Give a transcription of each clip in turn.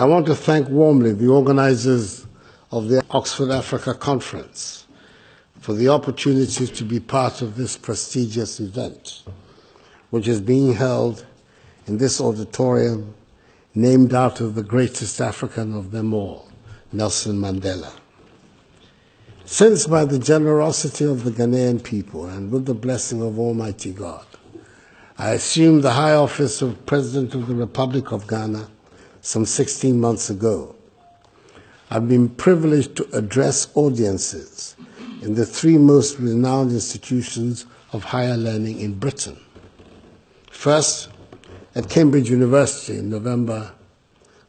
I want to thank warmly the organizers of the Oxford Africa Conference for the opportunity to be part of this prestigious event, which is being held in this auditorium named after the greatest African of them all, Nelson Mandela. Since by the generosity of the Ghanaian people and with the blessing of Almighty God, I assumed the high office of President of the Republic of Ghana some 16 months ago, I've been privileged to address audiences in the three most renowned institutions of higher learning in Britain. First, at Cambridge University in November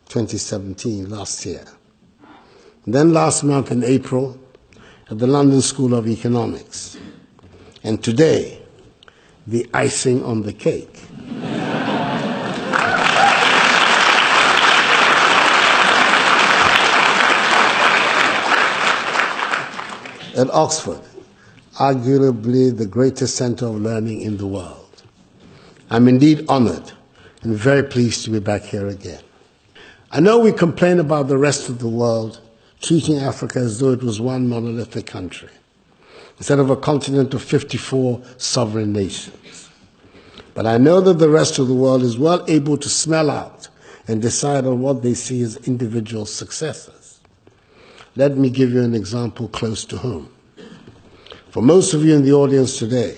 2017, last year. Then last month in April, at the London School of Economics. And today, the icing on the cake. At Oxford, arguably the greatest center of learning in the world. I'm indeed honored and very pleased to be back here again. I know we complain about the rest of the world treating Africa as though it was one monolithic country, instead of a continent of 54 sovereign nations. But I know that the rest of the world is well able to smell out and decide on what they see as individual successes. Let me give you an example close to home. For most of you in the audience today,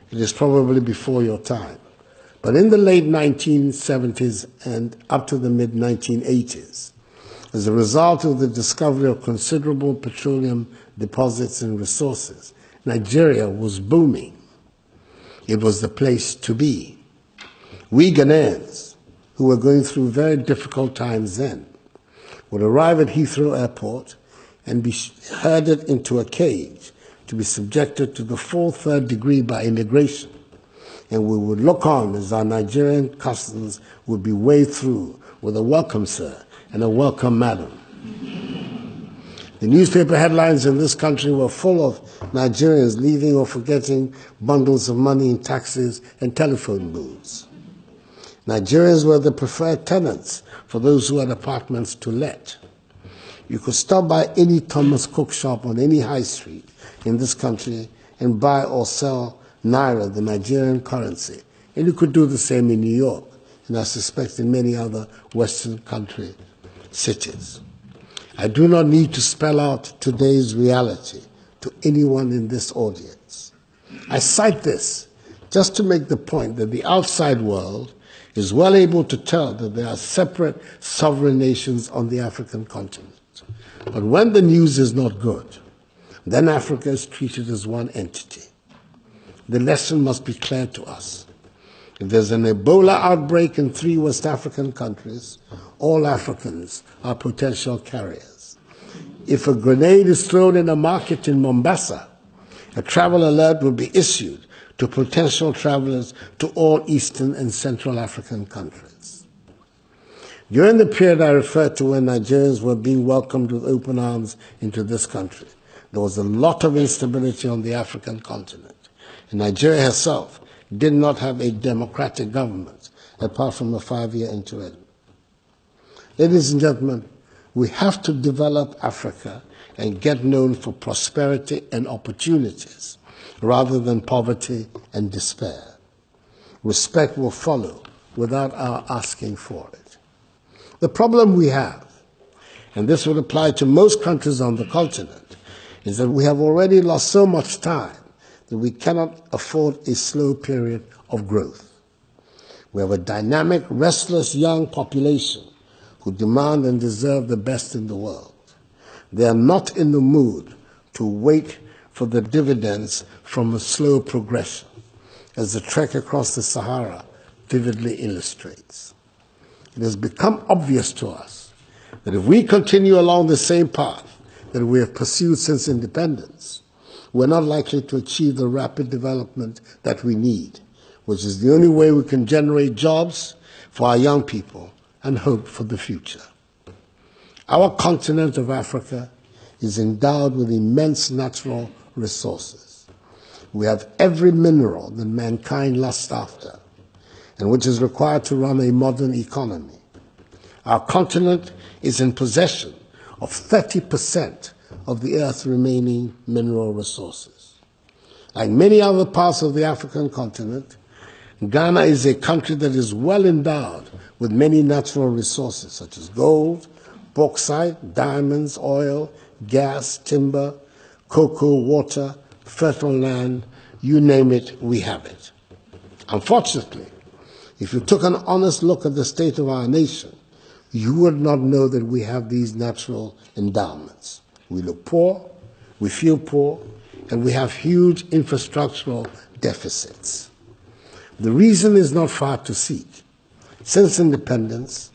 it is probably before your time. But in the late 1970s and up to the mid-1980s, as a result of the discovery of considerable petroleum deposits and resources, Nigeria was booming. It was the place to be. We Ghanaians, who were going through very difficult times then, would arrive at Heathrow Airport and be herded into a cage to be subjected to the full third degree by immigration. And we would look on as our Nigerian customs would be waved through with a welcome, sir, and a welcome, madam. The newspaper headlines in this country were full of Nigerians leaving or forgetting bundles of money in taxis and telephone booths. Nigerians were the preferred tenants for those who had apartments to let. You could stop by any Thomas Cook shop on any high street in this country and buy or sell Naira, the Nigerian currency. And you could do the same in New York, and I suspect in many other Western country cities. I do not need to spell out today's reality to anyone in this audience. I cite this just to make the point that the outside world is well able to tell that there are separate sovereign nations on the African continent. But when the news is not good, then Africa is treated as one entity. The lesson must be clear to us. If there's an Ebola outbreak in 3 West African countries, all Africans are potential carriers. If a grenade is thrown in a market in Mombasa, a travel alert will be issued to potential travelers to all Eastern and Central African countries. During the period I referred to when Nigerians were being welcomed with open arms into this country, there was a lot of instability on the African continent. And Nigeria herself did not have a democratic government, apart from a 5-year interim. Ladies and gentlemen, we have to develop Africa and get known for prosperity and opportunities, rather than poverty and despair. Respect will follow without our asking for it. The problem we have, and this would apply to most countries on the continent, is that we have already lost so much time that we cannot afford a slow period of growth. We have a dynamic, restless young population who demand and deserve the best in the world. They are not in the mood to wait for the dividends from a slow progression, as the trek across the Sahara vividly illustrates. It has become obvious to us that if we continue along the same path that we have pursued since independence, we're not likely to achieve the rapid development that we need, which is the only way we can generate jobs for our young people and hope for the future. Our continent of Africa is endowed with immense natural resources. We have every mineral that mankind lusts after, and which is required to run a modern economy. Our continent is in possession of 30% of the Earth's remaining mineral resources. Like many other parts of the African continent, Ghana is a country that is well endowed with many natural resources such as gold, bauxite, diamonds, oil, gas, timber, cocoa, water, fertile land, you name it, we have it. Unfortunately, if you took an honest look at the state of our nation, you would not know that we have these natural endowments. We look poor, we feel poor, and we have huge infrastructural deficits. The reason is not far to seek. Since independence,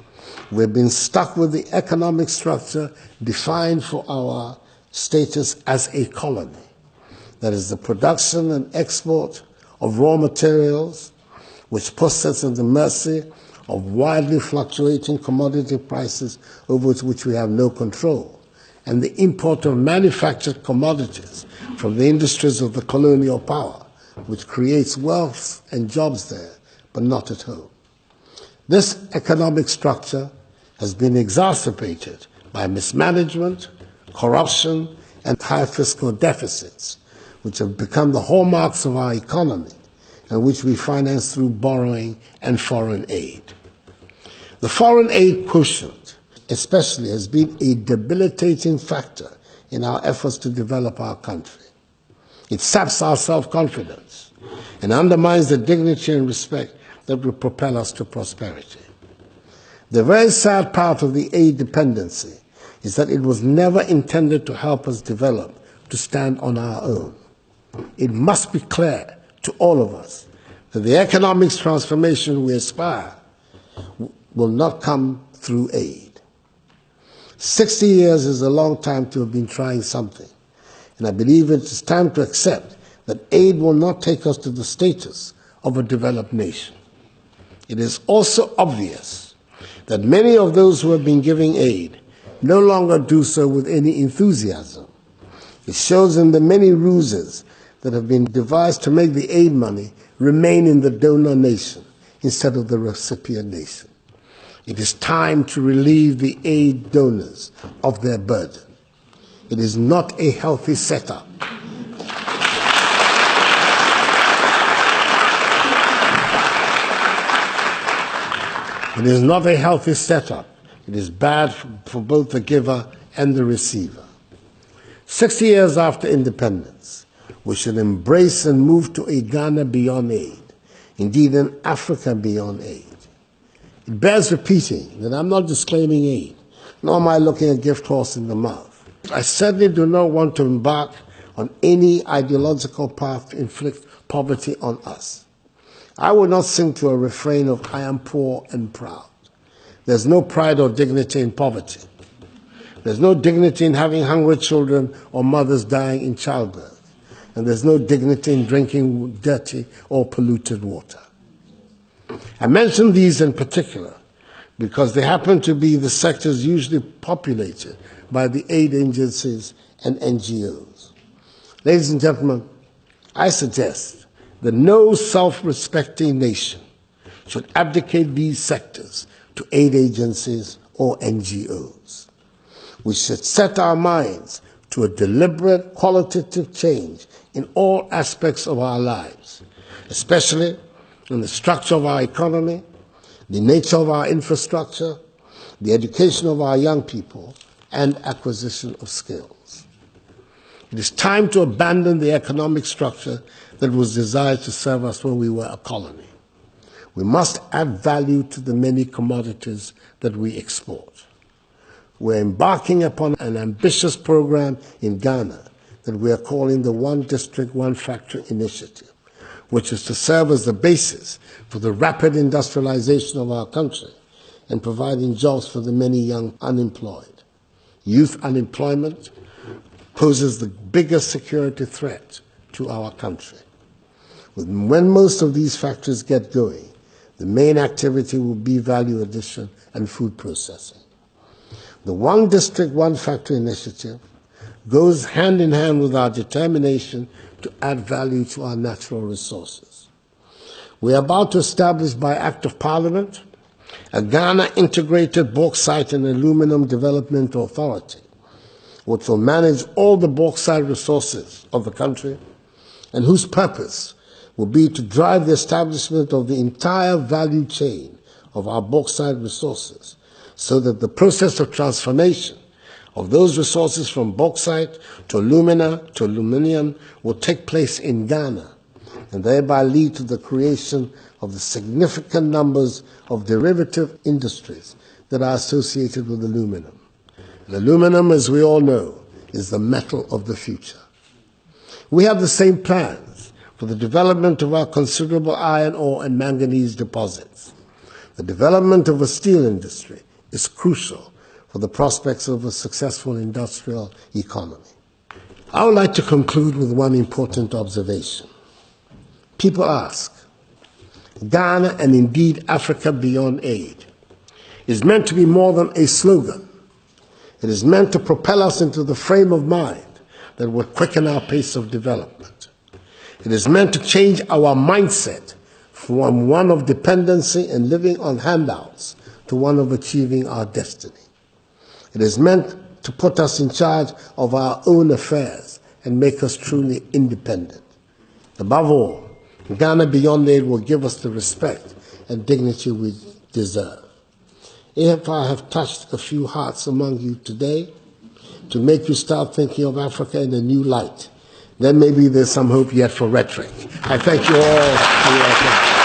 we've been stuck with the economic structure defined for our status as a colony. That is the production and export of raw materials, which puts us at the mercy of wildly fluctuating commodity prices over which we have no control, and the import of manufactured commodities from the industries of the colonial power, which creates wealth and jobs there, but not at home. This economic structure has been exacerbated by mismanagement, corruption, and high fiscal deficits, which have become the hallmarks of our economy and which we finance through borrowing and foreign aid. The foreign aid quotient, especially, has been a debilitating factor in our efforts to develop our country. It saps our self-confidence and undermines the dignity and respect that will propel us to prosperity. The very sad part of the aid dependency is that it was never intended to help us develop, to stand on our own. It must be clear to all of us that the economic transformation we aspire will not come through aid. 60 years is a long time to have been trying something, and I believe it is time to accept that aid will not take us to the status of a developed nation. It is also obvious that many of those who have been giving aid no longer do so with any enthusiasm. It shows in the many ruses that have been devised to make the aid money remain in the donor nation instead of the recipient nation. It is time to relieve the aid donors of their burden. It is not a healthy setup. It is not a healthy setup. It is bad for both the giver and the receiver. 60 years after independence, we should embrace and move to a Ghana beyond aid, indeed an Africa beyond aid. It bears repeating that I'm not disclaiming aid, nor am I looking a gift horse in the mouth. I certainly do not want to embark on any ideological path to inflict poverty on us. I will not sing to a refrain of "I am poor and proud." There's no pride or dignity in poverty. There's no dignity in having hungry children or mothers dying in childbirth. And there's no dignity in drinking dirty or polluted water. I mention these in particular because they happen to be the sectors usually populated by the aid agencies and NGOs. Ladies and gentlemen, I suggest that no self-respecting nation should abdicate these sectors to aid agencies or NGOs. We should set our minds to a deliberate qualitative change in all aspects of our lives, especially in the structure of our economy, the nature of our infrastructure, the education of our young people, and acquisition of skills. It is time to abandon the economic structure that was designed to serve us when we were a colony. We must add value to the many commodities that we export. We're embarking upon an ambitious program in Ghana that we are calling the One District, One Factory Initiative, which is to serve as the basis for the rapid industrialization of our country and providing jobs for the many young unemployed. Youth unemployment poses the biggest security threat to our country. When most of these factories get going, the main activity will be value addition and food processing. The One District, One Factory initiative goes hand in hand with our determination to add value to our natural resources. We are about to establish by Act of Parliament A Ghana Integrated Bauxite and Aluminum Development Authority, which will manage all the bauxite resources of the country and whose purpose will be to drive the establishment of the entire value chain of our bauxite resources so that the process of transformation of those resources from bauxite to alumina to aluminium will take place in Ghana and thereby lead to the creation of the significant numbers of derivative industries that are associated with aluminum. And aluminum, as we all know, is the metal of the future. We have the same plans for the development of our considerable iron ore and manganese deposits. The development of a steel industry is crucial for the prospects of a successful industrial economy. I would like to conclude with one important observation. People ask, Ghana and indeed Africa beyond aid is meant to be more than a slogan. It is meant to propel us into the frame of mind that will quicken our pace of development. It is meant to change our mindset from one of dependency and living on handouts to one of achieving our destiny. It is meant to put us in charge of our own affairs and make us truly independent. Above all, Ghana Beyond Aid will give us the respect and dignity we deserve. If I have touched a few hearts among you today to make you start thinking of Africa in a new light, then maybe there's some hope yet for rhetoric. I thank you all for your attention.